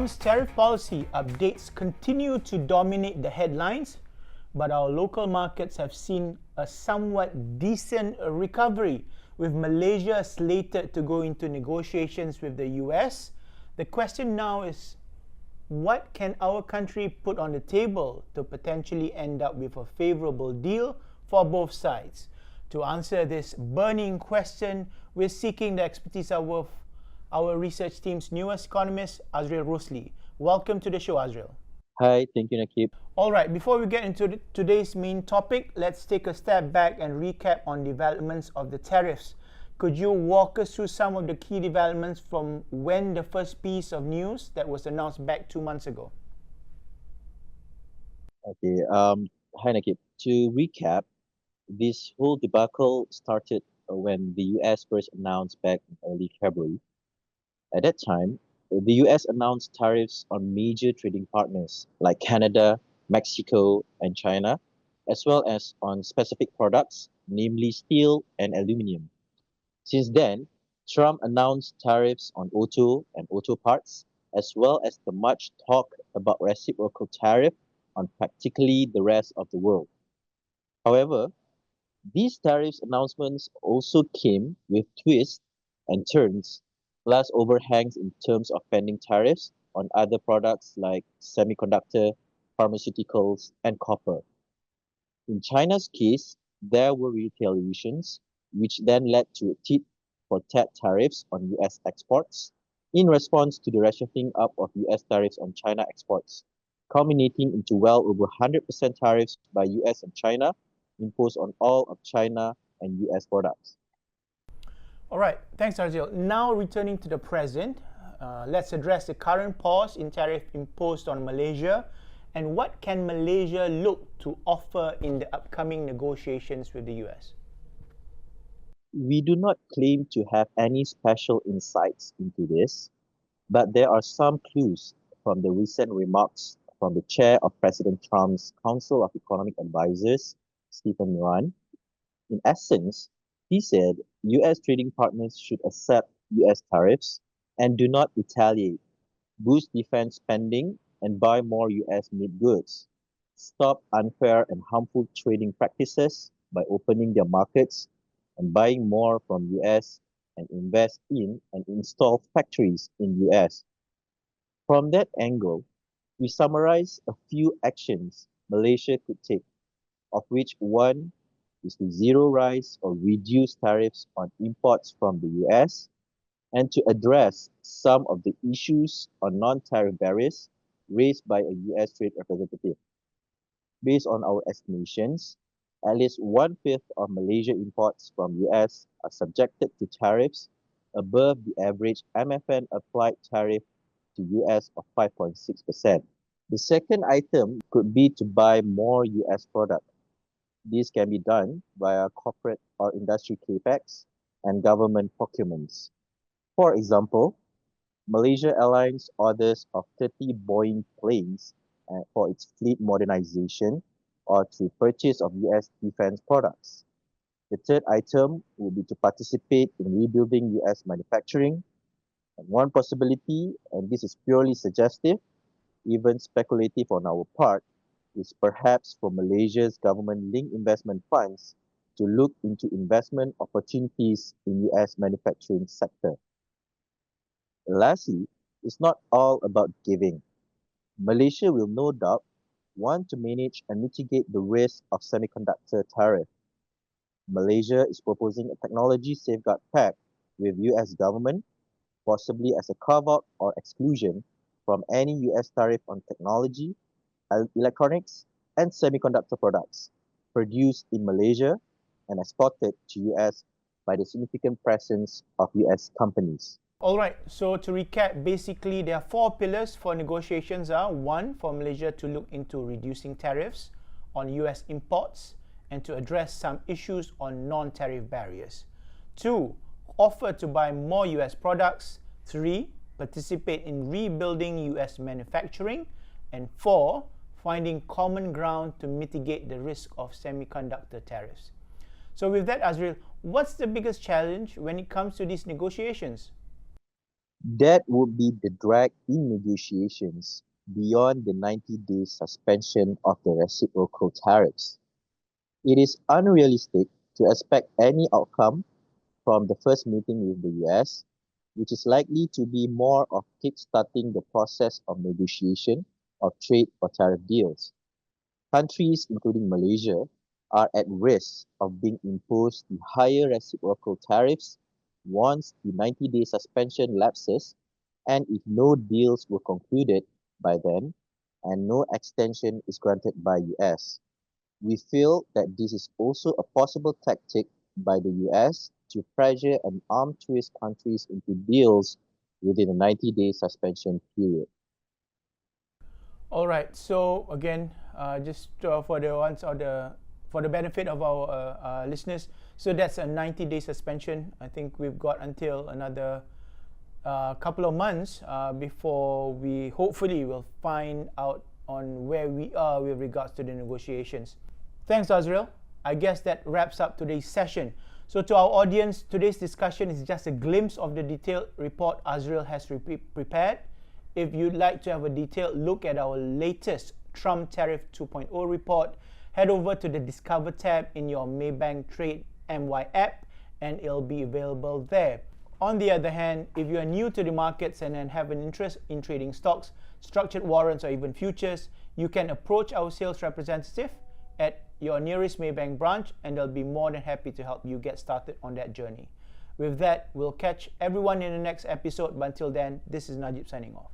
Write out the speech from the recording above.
Trump's tariff policy updates continue to dominate the headlines, but our local markets have seen a somewhat decent recovery, with Malaysia slated to go into negotiations with the US. The question now is, what can our country put on the table to potentially end up with a favorable deal for both sides? To answer this burning question, we're seeking the expertise of our research team's newest economist, Azril Rosli. Welcome to the show, Azril. Hi, thank you, Nakib. All right, before we get into today's main topic, let's take a step back and recap on developments of the tariffs. Could you walk us through some of the key developments from when the first piece of news that was announced back 2 months ago? Okay, hi, Nakib. To recap, this whole debacle started when the US first announced back in early February. At that time, the US announced tariffs on major trading partners like Canada, Mexico, and China, as well as on specific products, namely steel and aluminium. Since then, Trump announced tariffs on auto and auto parts, as well as the much talk about reciprocal tariff on practically the rest of the world. However, these tariffs announcements also came with twists and turns, plus overhangs in terms of pending tariffs on other products like semiconductor, pharmaceuticals, and copper. In China's case, there were retaliations, which then led to tit for tat tariffs on US exports in response to the ratcheting up of US tariffs on China exports, culminating into well over 100% tariffs by US and China imposed on all of China and US products. All right, thanks, Azril. Now returning to the present, let's address the current pause in tariff imposed on Malaysia and what can Malaysia look to offer in the upcoming negotiations with the US? We do not claim to have any special insights into this, but there are some clues from the recent remarks from the chair of President Trump's Council of Economic Advisors, Stephen Yuan. In essence, he said US trading partners should accept US tariffs and do not retaliate, boost defense spending, and buy more US made goods, stop unfair and harmful trading practices by opening their markets and buying more from US and invest in and install factories in US. From that angle, we summarize a few actions Malaysia could take, of which one is to zero rise or reduce tariffs on imports from the US and to address some of the issues on non-tariff barriers raised by a US trade representative. Based on our estimations, at least 1/5 of Malaysia imports from US are subjected to tariffs above the average MFN applied tariff to US of 5.6%. The second item could be to buy more US product. This can be done via corporate or industry capex and government procurements. For example, Malaysia Airlines orders of 30 Boeing planes for its fleet modernization or to purchase of US defense products. The third item would be to participate in rebuilding US manufacturing. And one possibility, and this is purely suggestive, even speculative on our part, is perhaps for Malaysia's government-linked investment funds to look into investment opportunities in US manufacturing sector. Lastly, it's not all about giving. Malaysia will no doubt want to manage and mitigate the risk of semiconductor tariff. Malaysia is proposing a technology safeguard pact with US government, possibly as a carve-out or exclusion from any US tariff on technology, electronics, and semiconductor products produced in Malaysia and exported to US by the significant presence of US companies. All right, so to recap, basically there are 4 pillars for negotiations. One, for Malaysia to look into reducing tariffs on US imports and to address some issues on non-tariff barriers. 2, offer to buy more US products. 3, participate in rebuilding US manufacturing. And 4, finding common ground to mitigate the risk of semiconductor tariffs. So with that, Azril, what's the biggest challenge when it comes to these negotiations? That would be the drag in negotiations beyond the 90-day suspension of the reciprocal tariffs. It is unrealistic to expect any outcome from the first meeting with the US, which is likely to be more of kick-starting the process of negotiation of trade or tariff deals. Countries, including Malaysia, are at risk of being imposed the higher reciprocal tariffs once the 90-day suspension lapses and if no deals were concluded by then and no extension is granted by US. We feel that this is also a possible tactic by the US to pressure and arm twist countries into deals within a 90-day suspension period. All right. So again, just for the ones or the for the benefit of our listeners, so that's a 90-day suspension. I think we've got until another couple of months before we hopefully will find out on where we are with regards to the negotiations. Thanks, Azril. I guess that wraps up today's session. So to our audience, today's discussion is just a glimpse of the detailed report Azril has prepared. If you'd like to have a detailed look at our latest Trump Tariff 2.0 report, head over to the Discover tab in your Maybank Trade MY app and it'll be available there. On the other hand, if you are new to the markets and have an interest in trading stocks, structured warrants or even futures, you can approach our sales representative at your nearest Maybank branch and they'll be more than happy to help you get started on that journey. With that, we'll catch everyone in the next episode, but until then, this is Najib signing off.